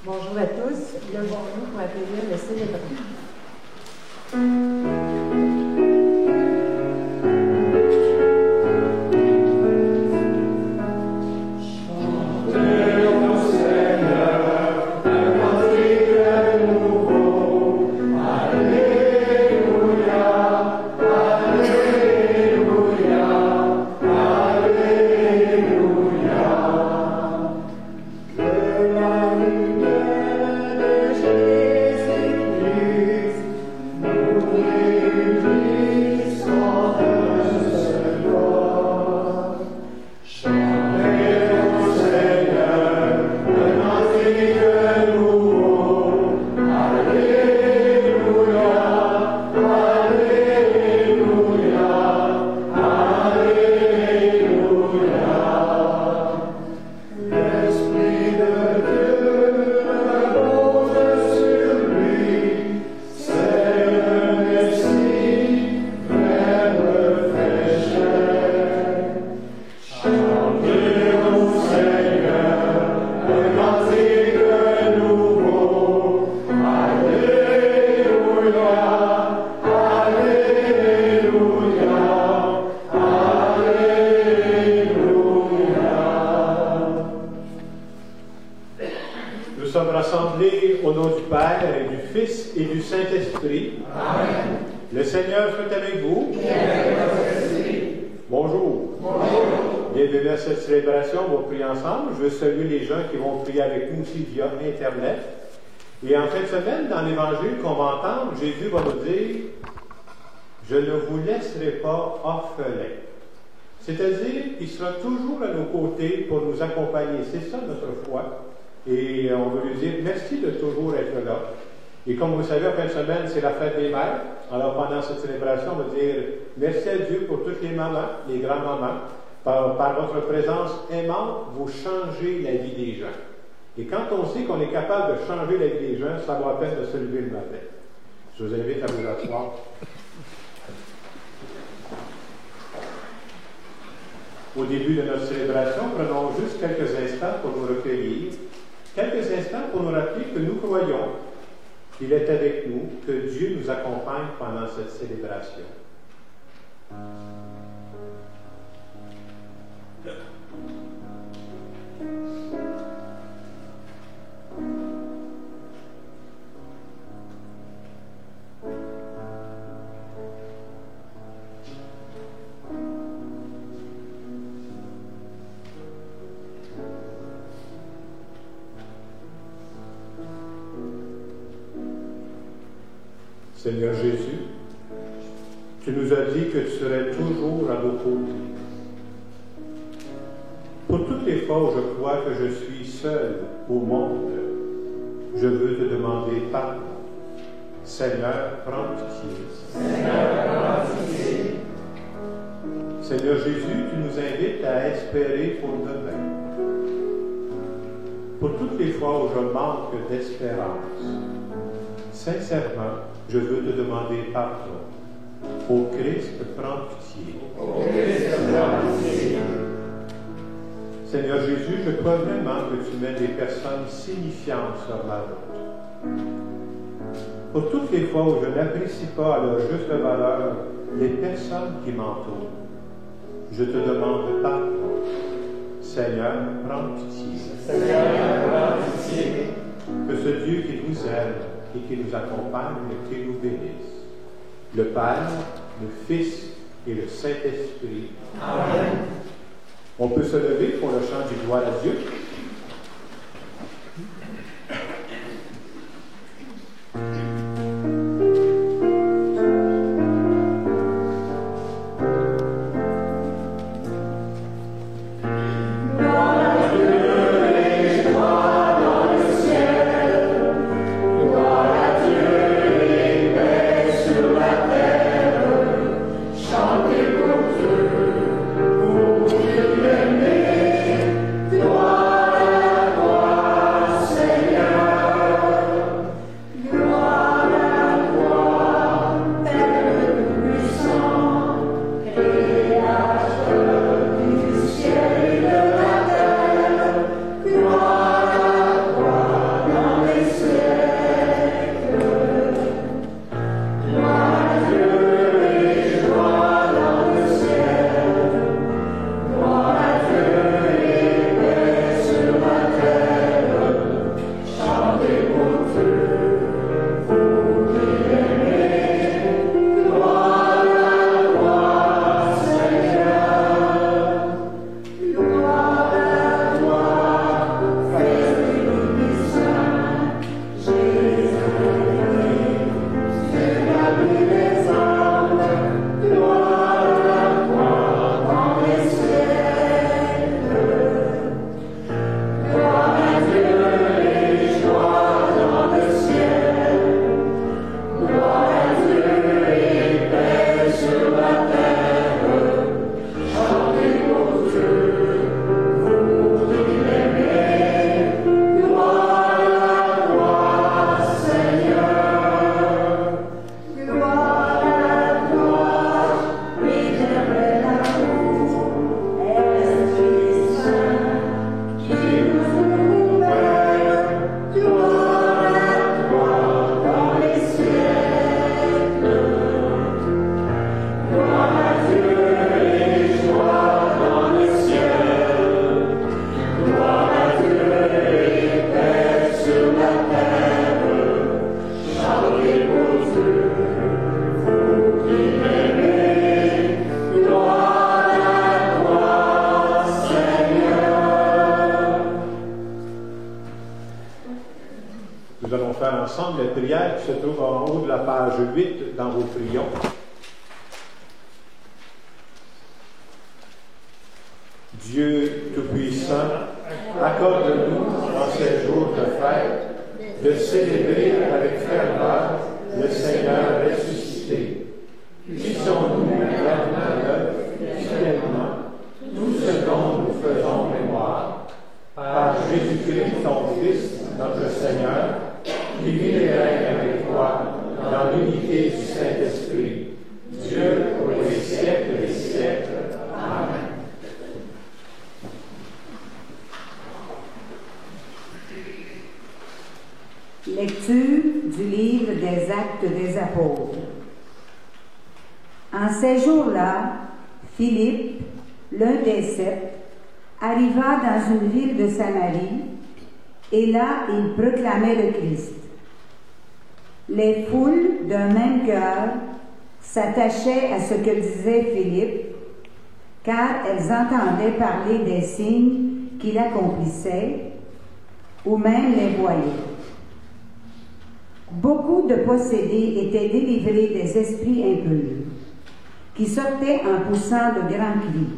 Bonjour à tous. Levons-nous pour accueillir le célébrant. Le Seigneur soit avec vous. Bonjour. Bienvenue à cette célébration. On va prier ensemble. Je veux saluer les gens qui vont prier avec nous aussi via Internet. Et en fin de semaine, dans l'Évangile qu'on va entendre, Jésus va nous dire « Je ne vous laisserai pas orphelins ». C'est-à-dire qu'il sera toujours à nos côtés pour nous accompagner. C'est ça notre foi. Et on veut lui dire merci de toujours être là. Et comme vous le savez, en fin de semaine, c'est la fête des mères. Alors pendant cette célébration, on va dire merci à Dieu pour toutes les mamans, les grands-mamans. Par votre présence aimante, vous changez la vie des gens. Et quand on sait qu'on est capable de changer la vie des gens, ça vaut la peine de se lever le matin. Je vous invite à vous asseoir. Au début de notre célébration, prenons juste quelques instants pour nous recueillir, quelques instants pour nous rappeler que nous croyons qu'il est avec nous, que Dieu nous accompagne pendant cette célébration. Seigneur Jésus, tu nous as dit que tu serais toujours à nos côtés. Pour toutes les fois où je crois que je suis seul au monde, je veux te demander pardon. Seigneur, prends pitié. Seigneur Jésus, tu nous invites à espérer pour demain. Pour toutes les fois où je manque d'espérance, sincèrement, je veux te demander pardon. Ô Christ, prends pitié. Seigneur Jésus, je crois vraiment que tu mets des personnes signifiantes sur ma route. Pour toutes les fois où je n'apprécie pas à leur juste valeur les personnes qui m'entourent, je te demande pardon. Seigneur, prends pitié. Que ce Dieu qui nous aime et qui nous accompagne et qui nous bénisse. Le Père, le Fils et le Saint-Esprit. Amen. On peut se lever pour le chant du gloire à Dieu. Gloire ensemble la prière qui se trouve en haut de la page 8 dans vos crayons. Dieu Tout-Puissant, accorde-nous en ces jours de fête de célébrer avec ferveur le Seigneur ressuscité. Puissons-nous mettre en œuvre fidèlement tout ce dont nous faisons mémoire par Jésus-Christ, ton Fils, notre Seigneur, qui vit et règne avec toi dans l'unité du Saint-Esprit, Dieu pour les siècles des siècles. Amen. Lecture du livre des Actes des Apôtres. En ces jours-là, Philippe, l'un des 7, arriva dans une ville de Samarie, et là il proclamait le Christ. Les foules d'un même cœur s'attachaient à ce que disait Philippe, car elles entendaient parler des signes qu'il accomplissait, ou même les voyaient. Beaucoup de possédés étaient délivrés des esprits impurs, qui sortaient en poussant de grands cris.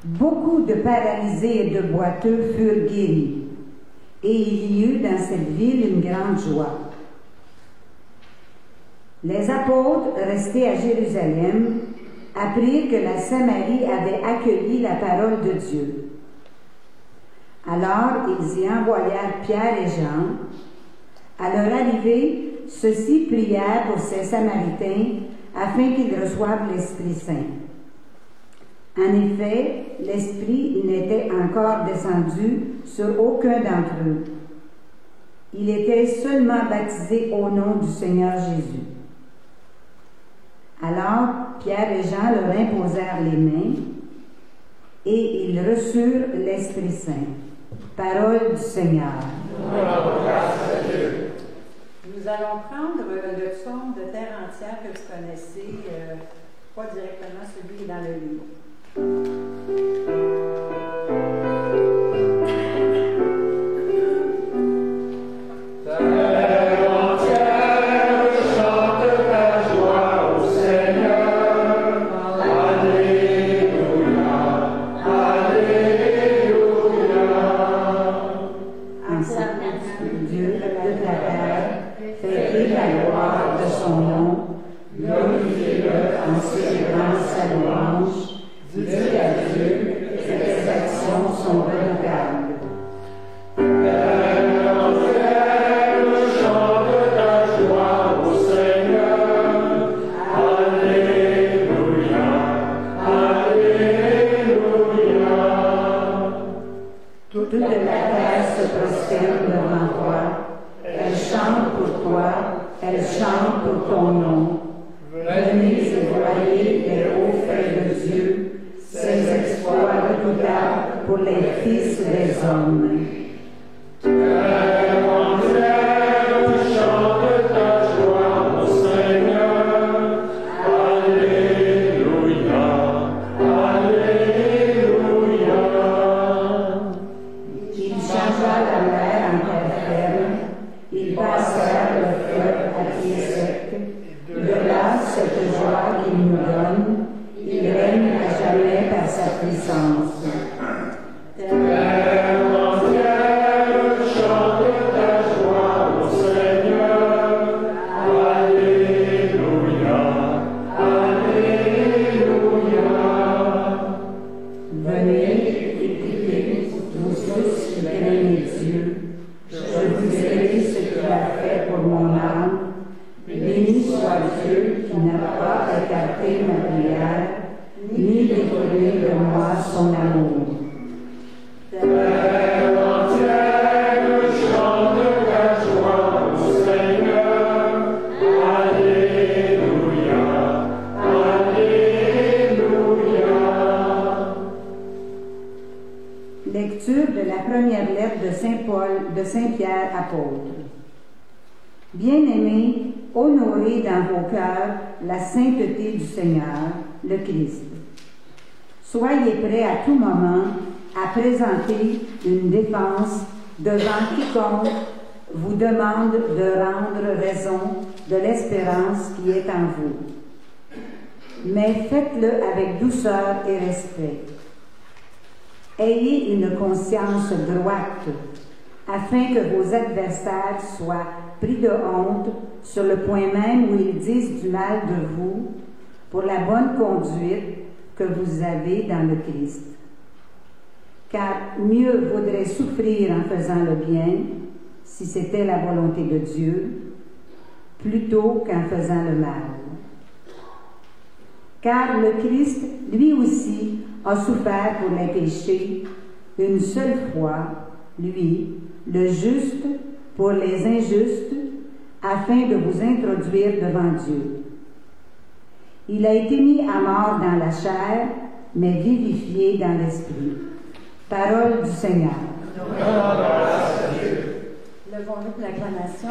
Beaucoup de paralysés et de boiteux furent guéris, et il y eut dans cette ville une grande joie. Les apôtres, restés à Jérusalem, apprirent que la Samarie avait accueilli la parole de Dieu. Alors ils y envoyèrent Pierre et Jean. À leur arrivée, ceux-ci prièrent pour ces Samaritains afin qu'ils reçoivent l'Esprit Saint. En effet, l'Esprit n'était encore descendu sur aucun d'entre eux. Il était seulement baptisé au nom du Seigneur Jésus. Alors, Pierre et Jean leur imposèrent les mains et ils reçurent l'Esprit Saint. Parole du Seigneur. Nous allons prendre le psaume de Terre entière que vous connaissez, pas directement celui qui est dans le livre. Lecture de la première lettre de Saint Pierre apôtre. Bien-aimés, honorez dans vos cœurs la sainteté du Seigneur, le Christ. Soyez prêts à tout moment à présenter une défense devant quiconque vous demande de rendre raison de l'espérance qui est en vous. Mais faites-le avec douceur et respect. Ayez une conscience droite, afin que vos adversaires soient pris de honte sur le point même où ils disent du mal de vous pour la bonne conduite que vous avez dans le Christ. Car mieux vaudrait souffrir en faisant le bien, si c'était la volonté de Dieu, plutôt qu'en faisant le mal. Car le Christ, lui aussi, a souffert pour les péchés une seule fois, lui, le juste, pour les injustes, afin de vous introduire devant Dieu. Il a été mis à mort dans la chair, mais vivifié dans l'esprit. Parole du Seigneur. Levons-nous pour l'acclamation.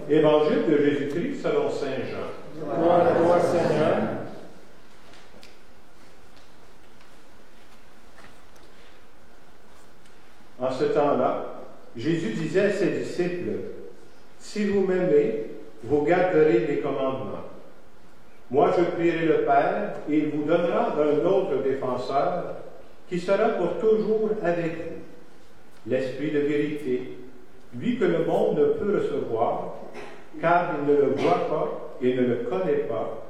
Évangile de Jésus-Christ selon Saint Jean. Gloire à toi, Seigneur. En ce temps-là, Jésus disait à ses disciples, « Si vous m'aimez, vous garderez mes commandements. Moi, je prierai le Père, et il vous donnera un autre défenseur, qui sera pour toujours avec vous, l'Esprit de vérité, lui que le monde ne peut recevoir, car il ne le voit pas et ne le connaît pas.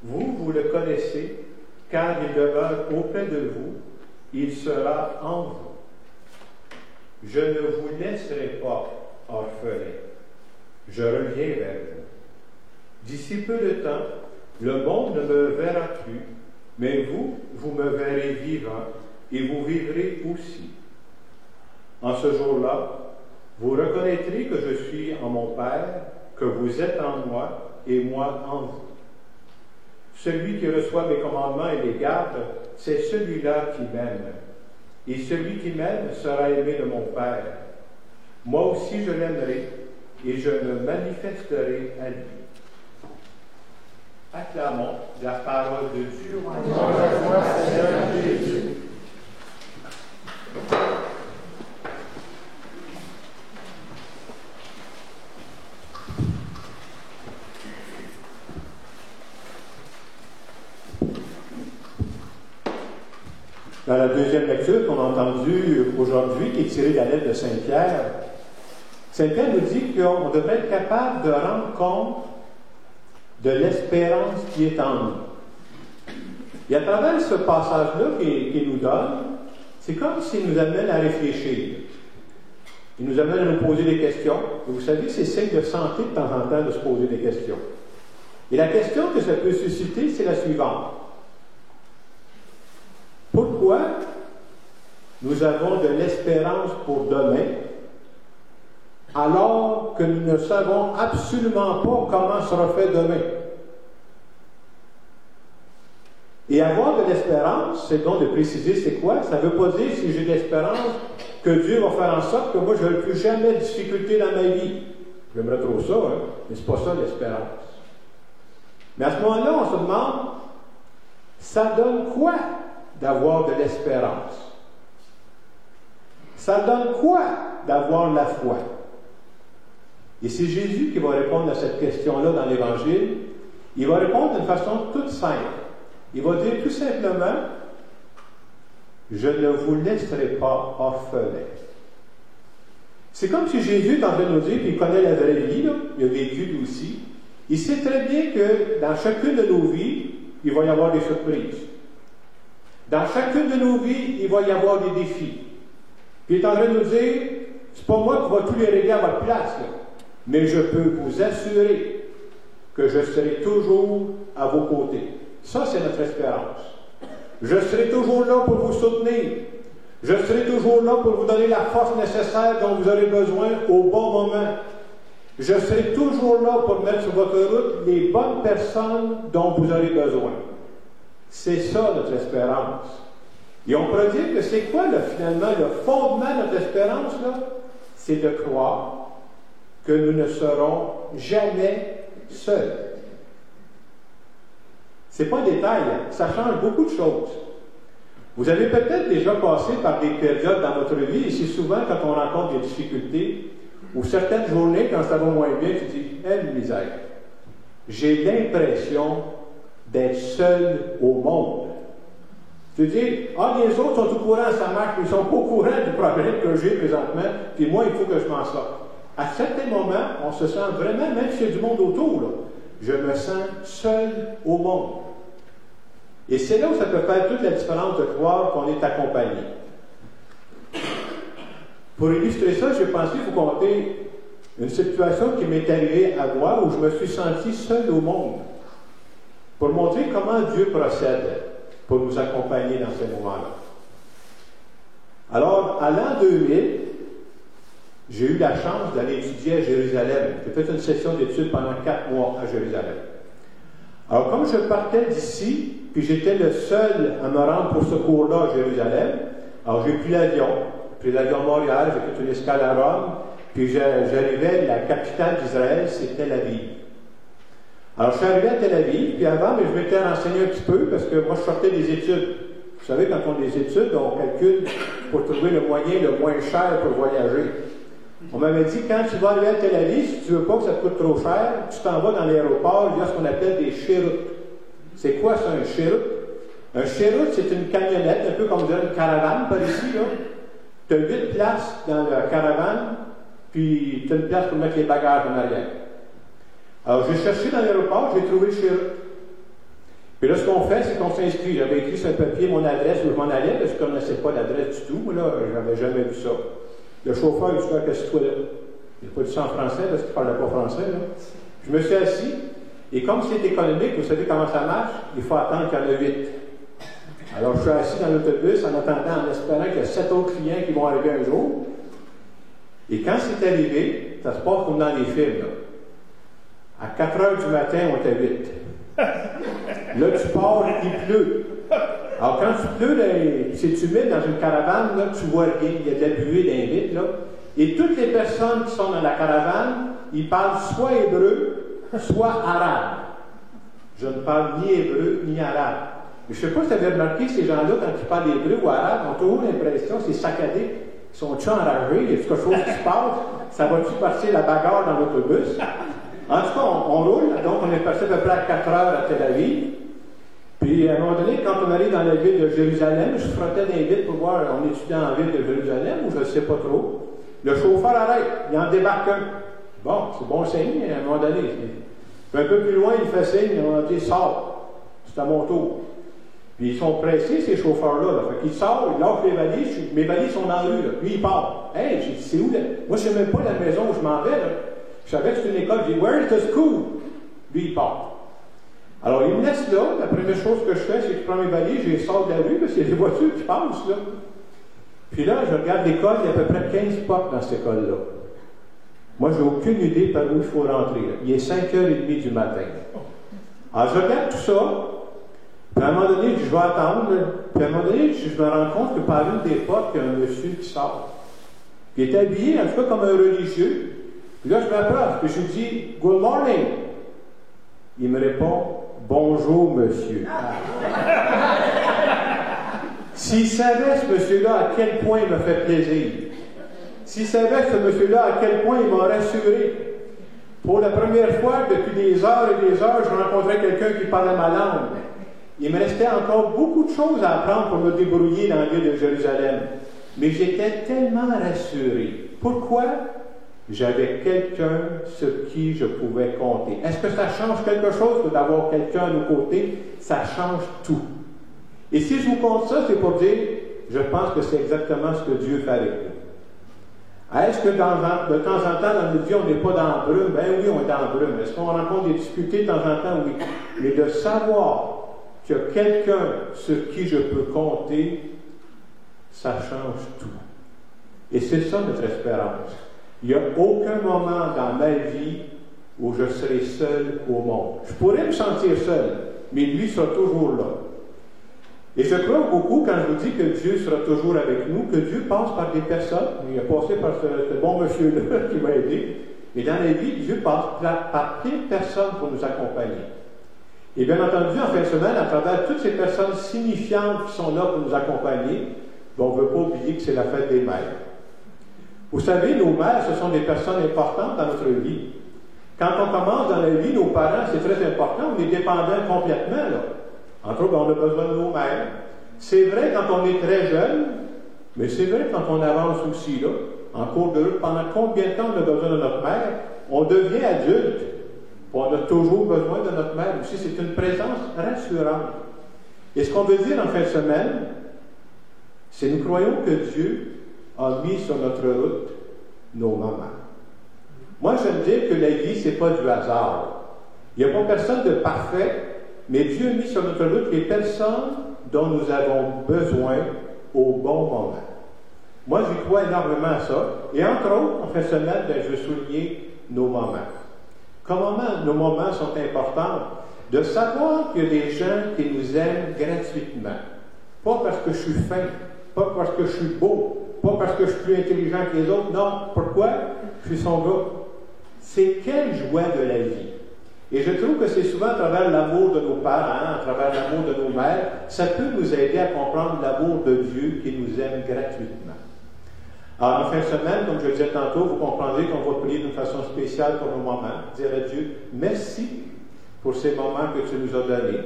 Vous, vous le connaissez, car il demeure auprès de vous, il sera en vous. Je ne vous laisserai pas orphelins. Je reviens vers vous. D'ici peu de temps, le monde ne me verra plus, mais vous, vous me verrez vivant, et vous vivrez aussi. En ce jour-là, vous reconnaîtrez que je suis en mon Père, que vous êtes en moi, et moi en vous. Celui qui reçoit mes commandements et les garde, c'est celui-là qui m'aime. Et celui qui m'aime sera aimé de mon Père. Moi aussi je l'aimerai, et je me manifesterai à lui. Acclamons la parole de Dieu. Gloire à toi, Seigneur Jésus. Dans la deuxième lecture qu'on a entendue aujourd'hui, qui est tirée de la lettre de Saint-Pierre, Saint-Pierre nous dit qu'on devrait être capable de rendre compte de l'espérance qui est en nous. Et à travers ce passage-là qu'il nous donne, c'est comme s'il nous amène à réfléchir. Il nous amène à nous poser des questions. Et vous savez, c'est signe de santé de temps en temps de se poser des questions. Et la question que ça peut susciter, c'est la suivante. Pourquoi nous avons de l'espérance pour demain alors que nous ne savons absolument pas comment sera fait demain? Et avoir de l'espérance, c'est donc de préciser c'est quoi? Ça ne veut pas dire, si j'ai de l'espérance, que Dieu va faire en sorte que moi je n'aurai plus jamais de difficultés dans ma vie. J'aimerais trop ça, hein? Mais c'est pas ça l'espérance. Mais à ce moment-là, on se demande, ça donne quoi d'avoir de l'espérance? Ça donne quoi d'avoir la foi? Et c'est Jésus qui va répondre à cette question-là dans l'Évangile. Il va répondre d'une façon toute simple. Il va dire tout simplement je ne vous laisserai pas orphelins. C'est comme si Jésus est en train de nous dire, puis il connaît la vraie vie, là, il a vécu lui aussi. Il sait très bien que dans chacune de nos vies, il va y avoir des surprises. Dans chacune de nos vies, il va y avoir des défis. Puis il est en train de nous dire, c'est pas moi qui va tous les régler à votre place, là, mais je peux vous assurer que je serai toujours à vos côtés. Ça, c'est notre espérance. Je serai toujours là pour vous soutenir. Je serai toujours là pour vous donner la force nécessaire dont vous aurez besoin au bon moment. Je serai toujours là pour mettre sur votre route les bonnes personnes dont vous aurez besoin. C'est ça notre espérance. Et on pourrait dire que c'est quoi finalement le fondement de notre espérance là? C'est de croire que nous ne serons jamais seuls. C'est pas un détail, ça change beaucoup de choses. Vous avez peut-être déjà passé par des périodes dans votre vie, et c'est souvent quand on rencontre des difficultés, ou certaines journées, quand ça va moins bien, tu dis « Quelle misère! J'ai l'impression d'être seul au monde. » Tu dis « Ah, les autres sont au courant, ça marche, mais ils ne sont pas au courant du problème que j'ai présentement, puis moi, il faut que je m'en sorte. » À certains moments, on se sent vraiment, même s'il y a du monde autour, là, je me sens seul au monde. Et c'est là où ça peut faire toute la différence de croire qu'on est accompagné. Pour illustrer ça, j'ai pensé vous conter une situation qui m'est arrivée à moi où je me suis senti seul au monde. Pour montrer comment Dieu procède pour nous accompagner dans ces moments-là. Alors, à l'an 2000, j'ai eu la chance d'aller étudier à Jérusalem. J'ai fait une session d'études pendant 4 mois à Jérusalem. Alors, comme je partais d'ici, puis j'étais le seul à me rendre pour ce cours-là à Jérusalem, alors j'ai pris l'avion à Montréal, j'ai fait une escale à Rome, puis j'arrivais, la capitale d'Israël, c'est Tel Aviv. Alors, je suis arrivé à Tel Aviv, puis avant, je m'étais renseigné un petit peu, parce que moi, je sortais des études. Vous savez, quand on a des études, on calcule pour trouver le moyen le moins cher pour voyager. On m'avait dit, quand tu vas arriver à Tel Aviv, si tu ne veux pas que ça te coûte trop cher, tu t'en vas dans l'aéroport, il y a ce qu'on appelle des chéroutes. C'est quoi ça, un chéroute? Un chéroute, c'est une camionnette, un peu comme une caravane par ici, là. Tu as 8 places dans la caravane, puis tu as une place pour mettre les bagages en arrière. Alors, j'ai cherché dans l'aéroport, j'ai trouvé le chéroute. Puis là, ce qu'on fait, c'est qu'on s'inscrit. J'avais écrit sur un papier mon adresse où je m'en allais, parce que je ne connaissais pas l'adresse du tout. Moi, là, je n'avais jamais vu ça. Le chauffeur, il dit, qu'est-ce que tu fais là? Il n'a pas dit ça en français, parce qu'il ne parlait pas français, là. Je me suis assis, et comme c'est économique, vous savez comment ça marche, il faut attendre qu'il y en a 8. Alors, je suis assis dans l'autobus en attendant, en espérant qu'il y a 7 autres clients qui vont arriver un jour. Et quand c'est arrivé, ça se passe comme dans les films, là. À 4 heures du matin, on était 8. Là, tu pars, il pleut. Alors, quand tu pleut, c'est humide dans une caravane, là, tu vois rien. Il y a de la buée dans les vitres, là. Et toutes les personnes qui sont dans la caravane, ils parlent soit hébreu, soit arabe. Je ne parle ni hébreu, ni arabe. Mais je ne sais pas si tu avais remarqué, ces gens-là, quand ils parlent hébreu ou arabe, ont toujours l'impression que c'est saccadé. Ils sont-ils enragés? Il y a quelque chose qui se passe? Ça va-tu passer la bagarre dans l'autobus? En tout cas, on roule, donc on est passé à peu près à 4 heures à Tel Aviv. Puis, à un moment donné, quand on arrive dans la ville de Jérusalem, je frottais des vitres pour voir, on étudie dans la ville de Jérusalem, ou je ne sais pas trop. Le chauffeur arrête, il en débarque un. Bon, c'est bon signe, à un moment donné. Puis un peu plus loin, il fait signe, on a dit, sors. C'est à mon tour. Puis ils sont pressés, ces chauffeurs-là. Là. Fait qu'ils sortent, ils lâchent les valises, mes valises sont dans la rue, là. Lui, il part. Hey, j'ai dit, c'est où là? Moi, je ne sais même pas la maison où je m'en vais, là. Je savais que c'était une école, je dis, where is the school? Lui, il part. Alors, il me laisse là. La première chose que je fais, c'est que je prends mes valises, je les sors de la rue, parce qu'il y a des voitures qui passent, là. Puis là, je regarde l'école, il y a à peu près 15 portes dans cette école-là. Moi, je n'ai aucune idée par où il faut rentrer, là. Il est 5h30 du matin. Alors, je regarde tout ça. Puis à un moment donné, je vais attendre. Puis à un moment donné, je me rends compte que par une des portes, il y a un monsieur qui sort. Il est habillé, en tout cas, comme un religieux. Puis là, je m'approche, puis je lui dis « Good morning ». Il me répond « Bonjour, monsieur ». S'il savait, ce monsieur-là, à quel point il me fait plaisir. S'il savait, ce monsieur-là, à quel point il m'a rassuré. Pour la première fois, depuis des heures et des heures, je rencontrais quelqu'un qui parlait ma langue. Il me restait encore beaucoup de choses à apprendre pour me débrouiller dans la ville de Jérusalem. Mais j'étais tellement rassuré. Pourquoi? J'avais quelqu'un sur qui je pouvais compter. Est-ce que ça change quelque chose que d'avoir quelqu'un à nos côtés? Ça change tout. Et si je vous compte ça, c'est pour dire, je pense que c'est exactement ce que Dieu fait avec nous. Est-ce que de temps en temps, dans notre vie, on n'est pas dans la brume? Ben oui, on est dans la brume. Est-ce qu'on rencontre des difficultés de temps en temps? Oui. Mais de savoir qu'il y a quelqu'un sur qui je peux compter, ça change tout. Et c'est ça notre espérance. Il n'y a aucun moment dans ma vie où je serai seul au monde. Je pourrais me sentir seul, mais lui sera toujours là. Et je crois beaucoup quand je vous dis que Dieu sera toujours avec nous, que Dieu passe par des personnes. Il a passé par ce bon monsieur-là qui m'a aidé. Mais dans la vie, Dieu passe par plein de personnes pour nous accompagner. Et bien entendu, en fin de semaine, à travers toutes ces personnes signifiantes qui sont là pour nous accompagner, on ne veut pas oublier que c'est la fête des mères. Vous savez, nos mères, ce sont des personnes importantes dans notre vie. Quand on commence dans la vie, nos parents, c'est très important, on est dépendants complètement, là. Entre autres, on a besoin de nos mères. C'est vrai quand on est très jeune, mais c'est vrai quand on avance aussi, là. En cours de route, pendant combien de temps on a besoin de notre mère? On devient adulte. On a toujours besoin de notre mère aussi. C'est une présence rassurante. Et ce qu'on veut dire en fin de semaine, c'est nous croyons que Dieu a mis sur notre route nos mamans. Moi, j'aime dire que la vie, ce n'est pas du hasard. Il n'y a pas personne de parfait, mais Dieu a mis sur notre route les personnes dont nous avons besoin au bon moment. Moi, j'y crois énormément à ça. Et entre autres, en fin de semaine, je veux souligner nos moments. Comment nos moments sont importants? De savoir qu'il y a des gens qui nous aiment gratuitement. Pas parce que je suis fin, pas parce que je suis beau, pas parce que je suis plus intelligent que les autres. Non, pourquoi? Je suis son gars. C'est quelle joie de la vie. Et je trouve que c'est souvent à travers l'amour de nos parents, à travers l'amour de nos mères, ça peut nous aider à comprendre l'amour de Dieu qui nous aime gratuitement. Alors, en fin de semaine, comme je le disais tantôt, vous comprendrez qu'on va prier d'une façon spéciale pour nos moments, dire à Dieu, merci pour ces moments que tu nous as donnés.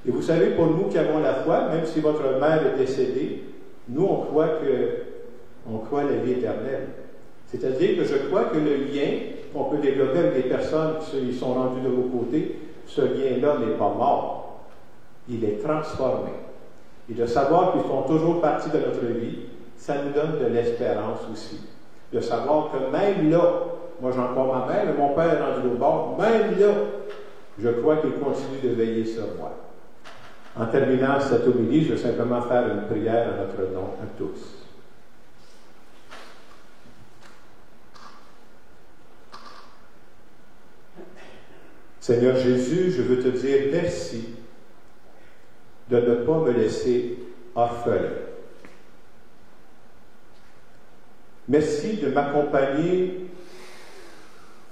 Et vous savez, pour nous qui avons la foi, même si votre mère est décédée, nous, on croit à la vie éternelle. C'est-à-dire que je crois que le lien qu'on peut développer avec des personnes qui sont rendues de vos côtés, ce lien-là n'est pas mort. Il est transformé. Et de savoir qu'ils font toujours partie de notre vie, ça nous donne de l'espérance aussi. De savoir que même là, moi j'ai encore ma mère, mais mon père est rendu au bord, même là, je crois qu'il continue de veiller sur moi. En terminant cette homélie, je vais simplement faire une prière à notre nom à tous. Seigneur Jésus, je veux te dire merci de ne pas me laisser orphelin. Merci de m'accompagner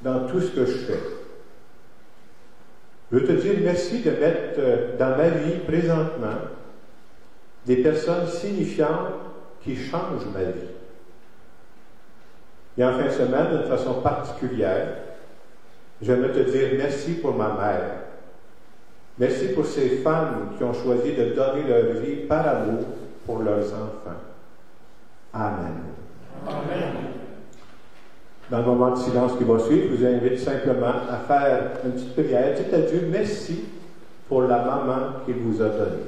dans tout ce que je fais. Je veux te dire merci de mettre dans ma vie présentement des personnes signifiantes qui changent ma vie. Et en fin de semaine, d'une façon particulière, j'aimerais te dire merci pour ma mère. Merci pour ces femmes qui ont choisi de donner leur vie par amour pour leurs enfants. Amen. Amen. Dans le moment de silence qui va suivre, je vous invite simplement à faire une petite prière. Dites à Dieu merci pour la maman qu'il vous a donnée.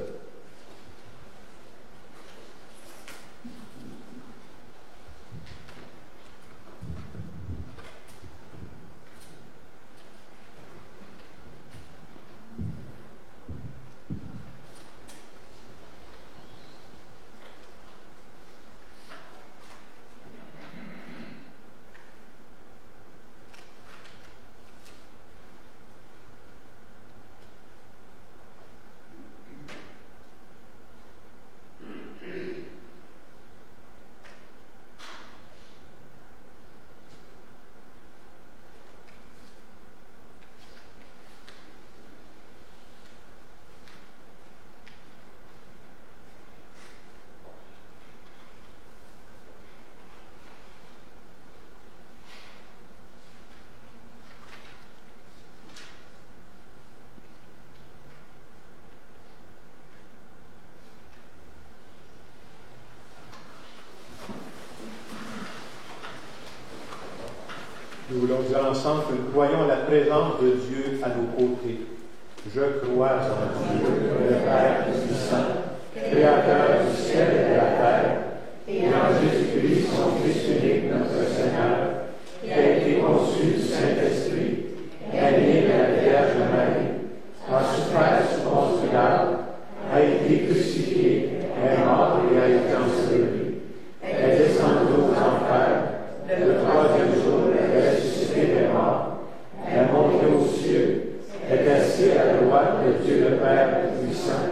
voulons dire ensemble que nous croyons à la présence de Dieu à nos côtés. Je crois en Dieu, le Père Tout-Puissant, Créateur du ciel et de la terre, et en Jésus-Christ, son Fils unique, notre Seigneur, qui a été conçu du Saint-Esprit, est né de la Vierge Marie, a souffert sous Ponce Pilate, a été crucifié, est mort et a été enseveli, est descendu aux enfers, le troisième jour est ressuscité des morts, est monté aux cieux, est assis à la droite de Dieu le Père Tout-Puissant,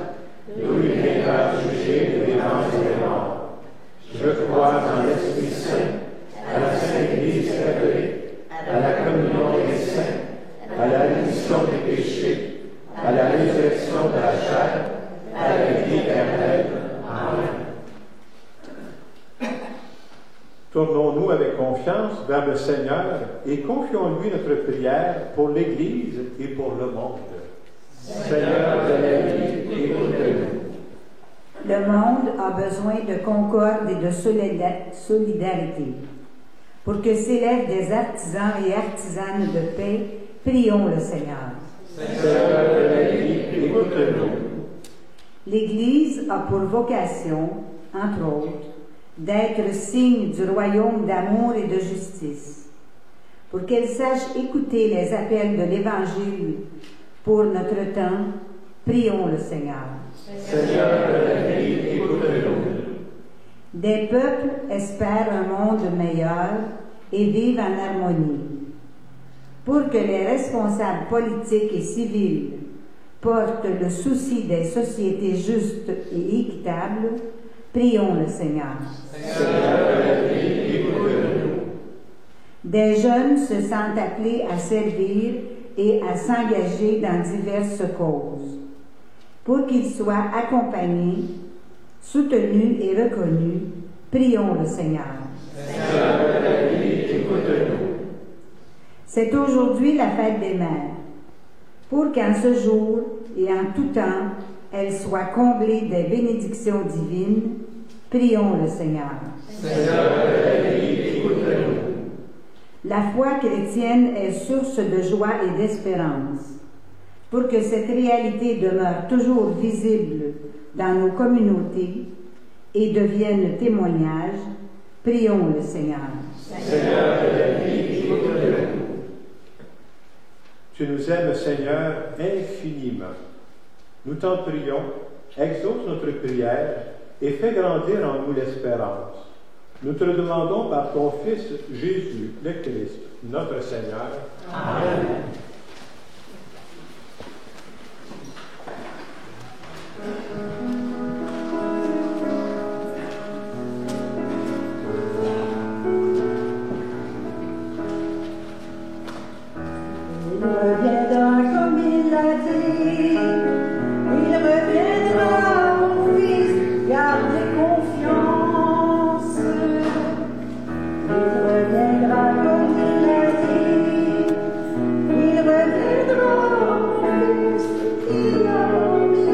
d'où il viendra juger les vivants et les morts. Je crois en l'Esprit Saint, à la Sainte Église catholique, à la communion des saints, à la rémission des péchés, à la résurrection de la chair, à la vie éternelle. Amen. Tournons-nous avec confiance vers le Seigneur et confions-lui notre prière pour l'Église et pour le monde. Seigneur de la vie, écoute-nous. Le monde a besoin de concorde et de solidarité. Pour que s'élèvent des artisans et artisanes de paix, prions le Seigneur. Seigneur de la vie, écoute-nous. L'Église a pour vocation, entre autres, d'être signe du royaume d'amour et de justice. Pour qu'elle sache écouter les appels de l'Évangile pour notre temps, prions le Seigneur. Seigneur de la vie, écoute-nous. Des peuples espèrent un monde meilleur et vivent en harmonie. Pour que les responsables politiques et civils portent le souci des sociétés justes et équitables, prions le Seigneur. Seigneur de la vie, écoute-nous. Des jeunes se sentent appelés à servir et à s'engager dans diverses causes. Pour qu'ils soient accompagnés, soutenus et reconnus, prions le Seigneur. Seigneur de la vie, écoute-nous. C'est aujourd'hui la fête des mères. Pour qu'en ce jour et en tout temps, elles soient comblées des bénédictions divines, prions le Seigneur. Seigneur de la vie, écoute-nous. La foi chrétienne est source de joie et d'espérance. Pour que cette réalité demeure toujours visible dans nos communautés et devienne témoignage, prions le Seigneur. Seigneur de la vie, écoute-nous. Tu nous aimes, Seigneur, infiniment. Nous t'en prions, exauce notre prière et fais grandir en nous l'espérance. Nous te le demandons par ton Fils Jésus, le Christ, notre Seigneur. Amen. Il reviendra comme il l'a dit, il reviendra, mon fils, gardez confiance. Il reviendra comme il l'a dit, il reviendra, mon fils, il a promis.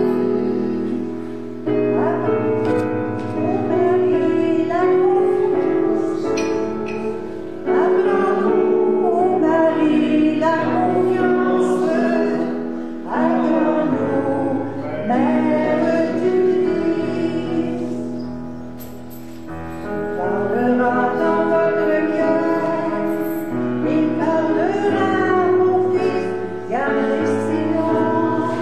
Apprends, Marie, la confiance. Apprends, Marie, la confiance. Apprends-nous, Mère du Christ. Parlera dans votre cœur, il parlera, mon fils, gardez silence.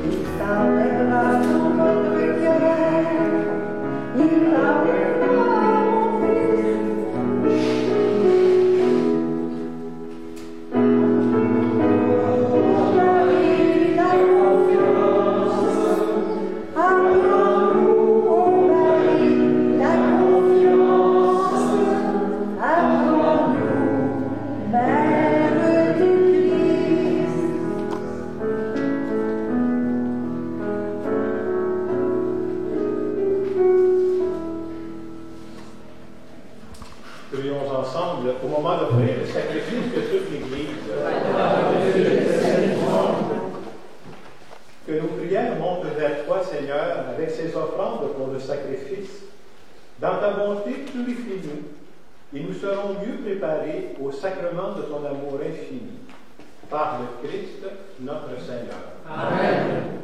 Il parlera dans votre cœur, il parlera, mon fils. Marie, la confiance. Apprends-nous, oh Marie, la confiance. Apprends-nous, Mère du Christ. Prions ensemble au moment d'offrir le sacrifice de toute l'Église. Que nos prières montent vers toi, Seigneur, avec ces offrandes pour le sacrifice. Dans ta bonté, purifie-nous et nous serons mieux préparés au sacrement de ton amour infini. Par le Christ, notre Seigneur. Amen.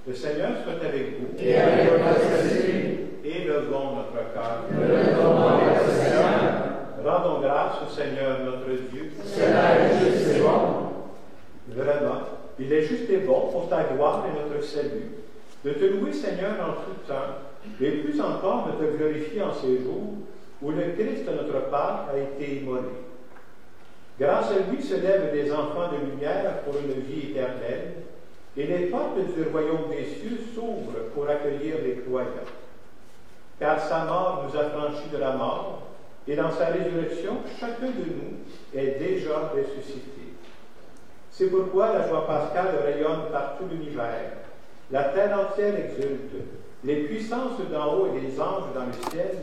Le Seigneur soit avec vous. Et avec votre esprit. Élevons notre cœur. Élevons notre Seigneur. Rendons grâce au Seigneur notre Dieu. Cela est juste et bon. Vraiment, il est juste et bon pour ta gloire et notre salut, de te louer, Seigneur, en tout temps, et plus encore de te glorifier en ces jours où le Christ, notre Père, a été immolé. Grâce à lui se lèvent des enfants de lumière pour une vie éternelle, et les portes du royaume des cieux s'ouvrent pour accueillir les croyants. Car sa mort nous a franchis de la mort, et dans sa résurrection, chacun de nous est déjà ressuscité. C'est pourquoi la joie pascale rayonne par tout l'univers. La terre entière exulte. Les puissances d'en haut et les anges dans le ciel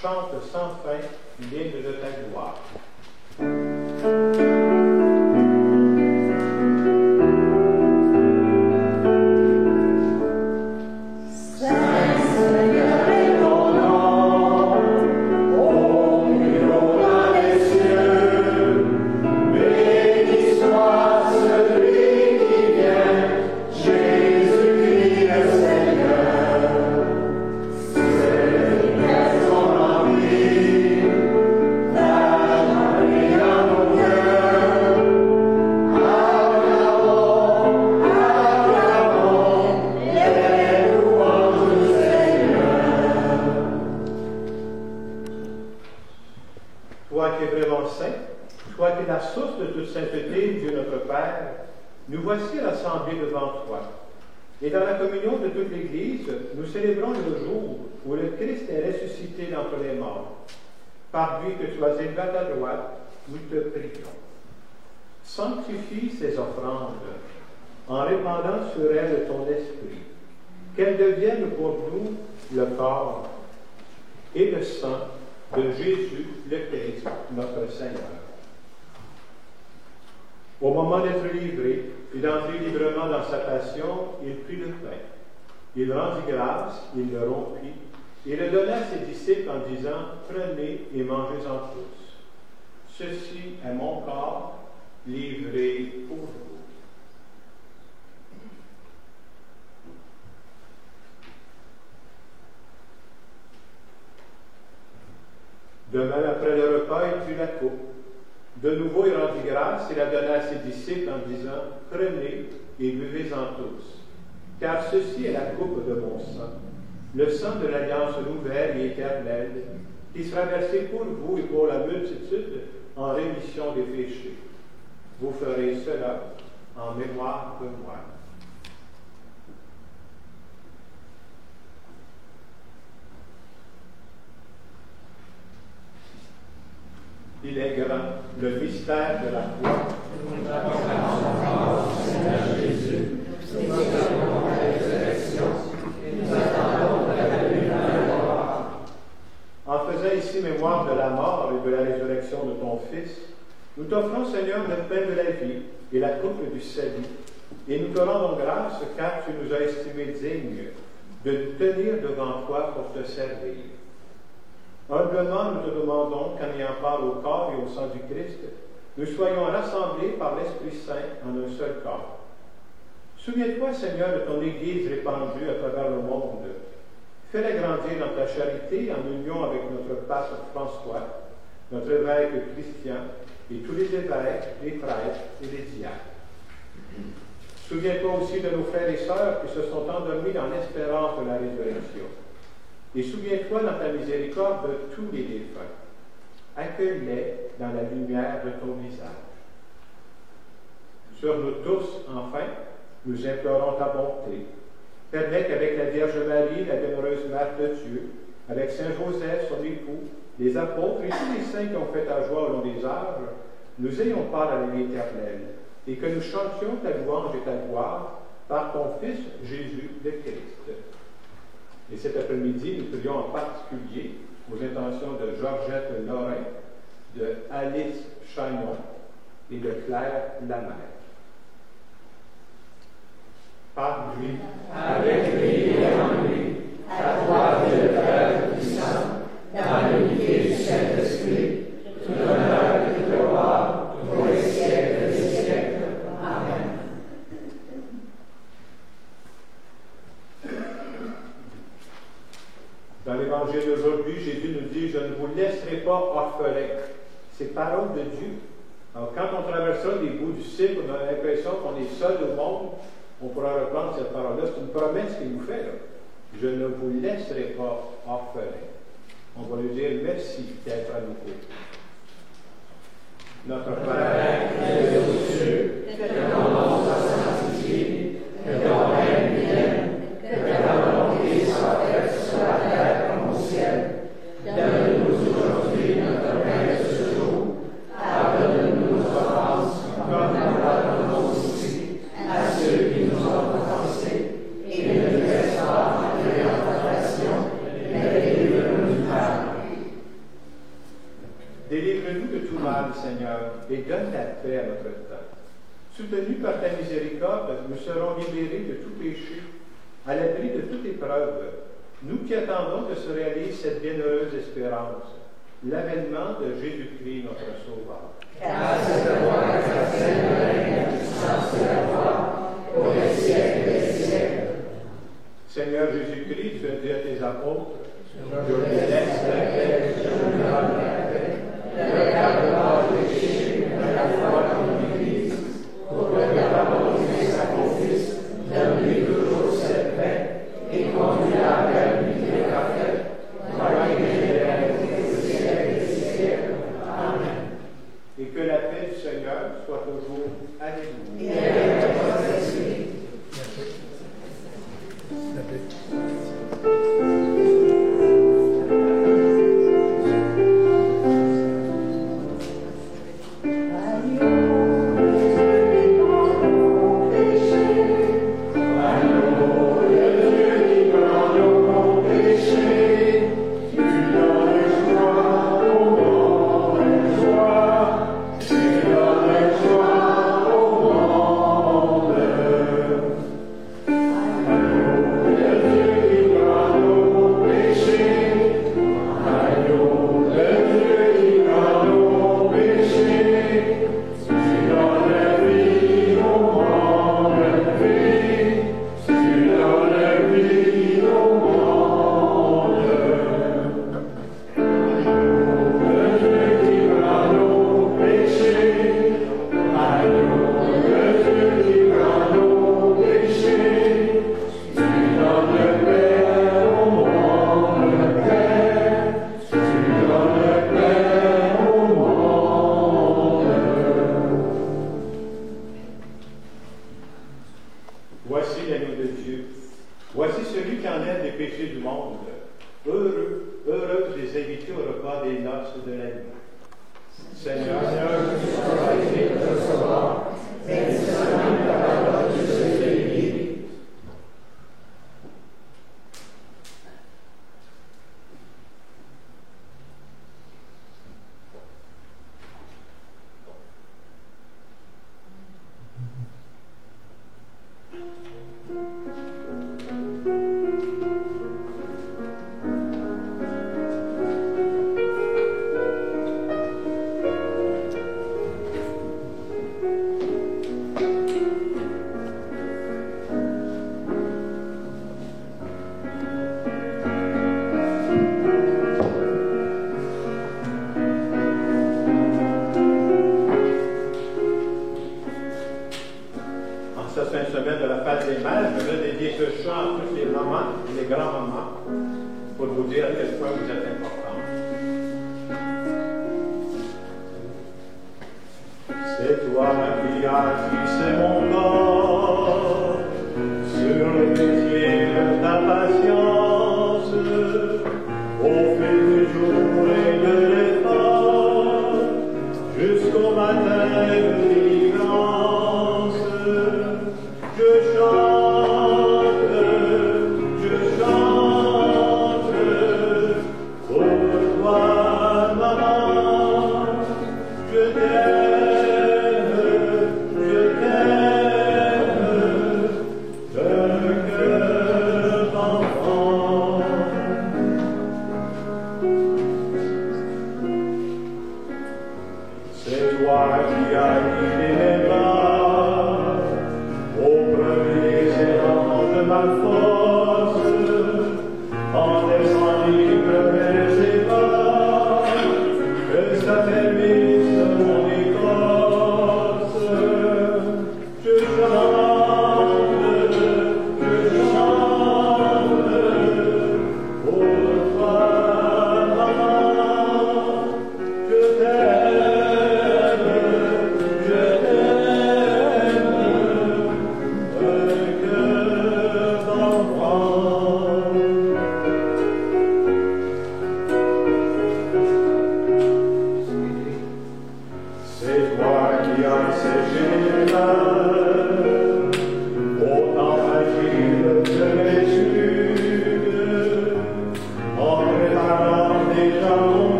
chantent sans fin l'hymne de ta gloire. Nous voici rassemblés devant toi. Et dans la communion de toute l'Église, nous célébrons le jour où le Christ est ressuscité d'entre les morts. Par lui que tu as élevé à ta droite, nous te prions. Sanctifie ces offrandes en répandant sur elles ton esprit, qu'elles deviennent pour nous le corps et le sang de Jésus le Christ, notre Seigneur. Au moment d'être livré et d'entrer librement dans sa passion, il prit le pain. Il rendit grâce, il le rompit, et le donna à ses disciples en disant, « Prenez et mangez-en tous. Ceci est mon corps livré pour vous. » De même, après le repas, il prit la coupe. De nouveau, il rendit grâce et la donna à ses disciples en disant, « Prenez et buvez-en tous, car ceci est la coupe de mon sang, le sang de l'alliance nouvelle et éternelle, qui sera versé pour vous et pour la multitude en rémission des péchés. Vous ferez cela en mémoire de moi. » Il est grand, le mystère de la foi. Seigneur Jésus, nous attendons ta résurrection et nous attendons ta venue dans la gloire. En faisant ici mémoire de la mort et de la résurrection de ton Fils, nous t'offrons, Seigneur, le pain de la vie et la coupe du salut, et nous te rendons grâce car tu nous as estimés dignes de nous tenir devant toi pour te servir. Humblement, nous te demandons qu'en ayant part au corps et au sang du Christ, nous soyons rassemblés par l'Esprit Saint en un seul corps. Souviens-toi, Seigneur, de ton Église répandue à travers le monde. Fais-la grandir dans ta charité en union avec notre pape François, notre évêque Christian et tous les évêques, les prêtres et les diacres. Souviens-toi aussi de nos frères et sœurs qui se sont endormis dans l'espérance de la résurrection. Et souviens-toi dans ta miséricorde de tous les défunts. Accueille-les dans la lumière de ton visage. Sur nous tous, enfin, nous implorons ta bonté. Permets qu'avec la Vierge Marie, la bienheureuse Mère de Dieu, avec Saint Joseph, son époux, les apôtres et tous les saints qui ont fait ta joie au long des âges, nous ayons part à la vie éternelle, et que nous chantions ta louange et ta gloire par ton Fils Jésus le Christ. Et cet après-midi, nous prions en particulier aux intentions de Georgette Lorrain, de Alice Chagnon et de Claire Lamère. Par lui, avec lui et en lui, à toi, Dieu le Père puissant, dans l'unité du Saint-Esprit, Dans l'évangile d'aujourd'hui, Jésus nous dit « Je ne vous laisserai pas orphelins ». C'est parole de Dieu. Alors, quand on traverse ça, des bouts du cycle, on a l'impression qu'on est seul au monde, on pourra reprendre cette parole-là. C'est une promesse qu'il nous fait. Là. Je ne vous laisserai pas orphelins. On va lui dire merci d'être à nos côtés. Notre Père, qui es aux cieux, que ton nom soit sanctifié, que ton règne vienne, que ta volonté soit faite sur la terre comme au ciel. Donne-nous aujourd'hui notre pain de ce jour. Pardonne-nous nos offenses, comme nous pardonnons aussi à ceux qui nous ont offensés. Et ne nous laisse pas entrer en tentation, mais délivre-nous du mal. Délivre-nous de tout mal, Seigneur, et donne la paix à notre temps. Soutenus par ta miséricorde, nous serons libérés de tout péché, à l'abri de toute épreuve. Nous qui attendons que se réalise cette bienheureuse espérance, l'avènement de Jésus-Christ, notre Sauveur. Car c'est de toi qu'appartient le règne, la puissance et la gloire, pour les siècles des siècles. Seigneur Jésus-Christ, tu as dit à tes apôtres, je vous laisse la paix, je vous donne la paix. Ne regarde pas le péché, mais la foi comme l'Église. Pour que ta volonté s'accomplisse, donne-lui toujours cette paix, et conduis-la vers l'unité parfaite, par les siècles des siècles. Amen. Et que la paix du Seigneur soit toujours avec vous. Et avec votre esprit. Je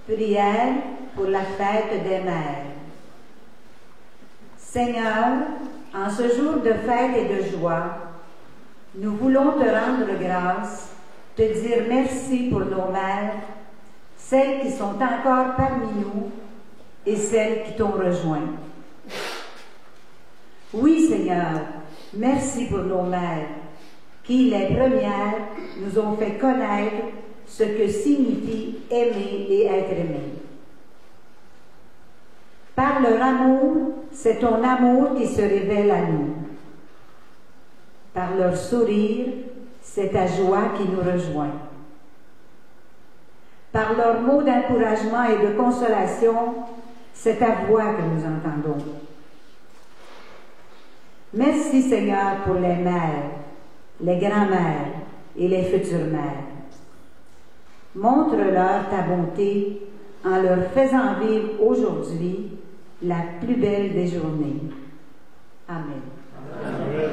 Prière pour la fête des mères. Seigneur, en ce jour de fête et de joie, nous voulons te rendre grâce, te dire merci pour nos mères, celles qui sont encore parmi nous et celles qui t'ont rejoint. Oui, Seigneur, merci pour nos mères, qui, les premières, nous ont fait connaître ce que signifie aimer et être aimé. Par leur amour, c'est ton amour qui se révèle à nous. Par leur sourire, c'est ta joie qui nous rejoint. Par leurs mots d'encouragement et de consolation, c'est ta voix que nous entendons. Merci Seigneur pour les mères, les grands-mères et les futures mères. Montre-leur ta bonté en leur faisant vivre aujourd'hui la plus belle des journées. Amen. Amen.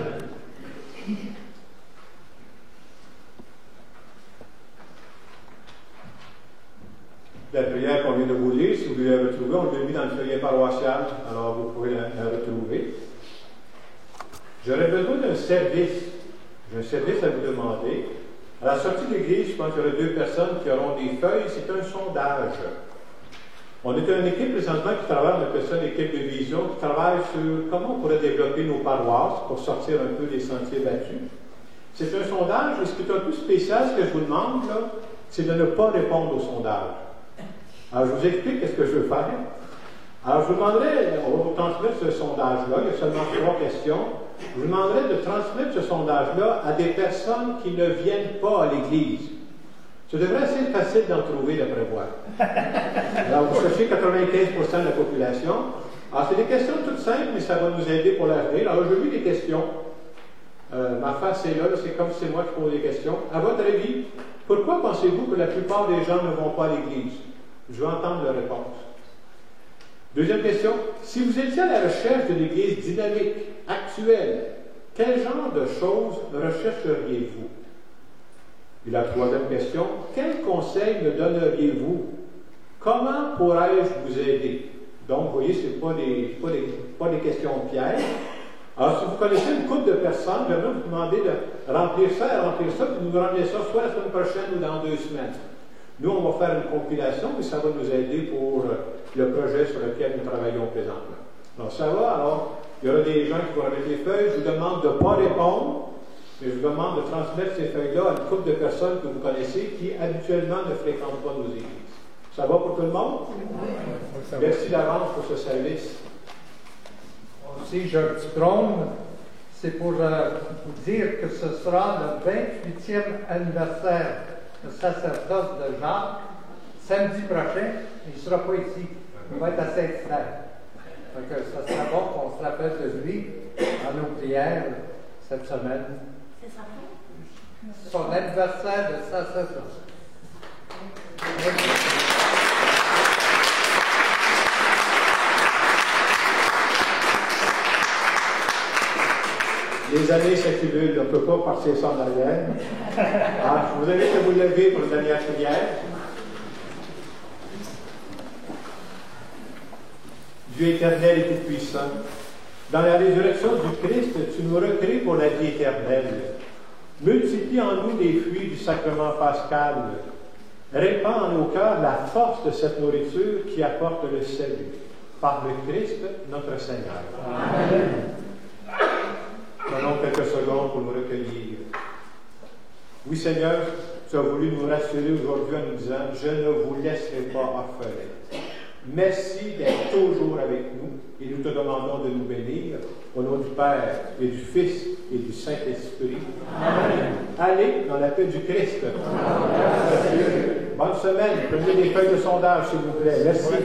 La prière qu'on vient de vous lire, si vous voulez la retrouver, on l'a mis dans le feuillet paroissial, alors vous pouvez la retrouver. J'aurais besoin d'un service. J'ai un service à vous demander. À la sortie de l'église, je pense qu'il y aura 2 personnes qui auront des feuilles. C'est un sondage. On est une équipe présentement qui travaille, on appelle ça l'équipe de vision, qui travaille sur comment on pourrait développer nos paroisses pour sortir un peu des sentiers battus. C'est un sondage, et ce qui est un peu spécial, ce que je vous demande, là, c'est de ne pas répondre au sondage. Alors, je vous explique ce que je veux faire. Alors, je vous demanderai, on va vous transmettre ce sondage-là, il y a seulement 3 questions. Je vous demanderai de transmettre ce sondage-là à des personnes qui ne viennent pas à l'Église. Ce devrait être assez facile d'en trouver, d'après moi. Alors, vous cherchez 95% de la population. Alors, c'est des questions toutes simples, mais ça va nous aider pour l'avenir. Alors, je lis les questions. Ma face est là, c'est comme si c'est moi qui pose les questions. À votre avis, pourquoi pensez-vous que la plupart des gens ne vont pas à l'Église? Je veux entendre la réponse. Deuxième question. Si vous étiez à la recherche d'une Église dynamique, actuelle, quel genre de choses rechercheriez-vous? Et la troisième question. Quel conseil me donneriez-vous? Comment pourrais-je vous aider? Donc, vous voyez, ce n'est pas des questions pièges. Alors, si vous connaissez une couple de personnes, j'aimerais vous demander de remplir ça, puis nous remplir ça soit la semaine prochaine ou dans 2 semaines. Nous, on va faire une compilation, mais ça va nous aider pour le projet sur lequel nous travaillons présentement. Donc, ça va. Alors, il y aura des gens qui vont remettre les feuilles. Je vous demande de ne pas répondre, mais je vous demande de transmettre ces feuilles-là à une couple de personnes que vous connaissez qui, habituellement, ne fréquentent pas nos églises. Ça va pour tout le monde? Oui. Merci d'avance pour ce service. Si je me trompe, c'est pour vous dire que ce sera le 28e anniversaire du sacerdoce de Jacques, samedi prochain. Il ne sera pas ici. Il va être à Saint-Hilaire. Donc, ça sera bon qu'on se rappelle de lui dans nos prières cette semaine. C'est sa fête? Son anniversaire de sacerdoce. Les années s'accumulent, on ne peut pas partir ça en arrière. Alors, je vous invite à vous lever pour une dernière prière. Dieu éternel et tout-puissant, dans la résurrection du Christ, tu nous recrées pour la vie éternelle. Multiplie en nous les fruits du sacrement pascal. Répands en nos cœurs la force de cette nourriture qui apporte le salut. Par le Christ, notre Seigneur. Amen. Prenons quelques secondes pour nous recueillir. Oui, Seigneur, tu as voulu nous rassurer aujourd'hui en nous disant « Je ne vous laisserai pas orphelins ». Merci d'être toujours avec nous et nous te demandons de nous bénir au nom du Père et du Fils et du Saint-Esprit. Amen. Allez dans la paix du Christ. Amen. Bonne semaine. Prenez des feuilles de sondage, s'il vous plaît. Merci.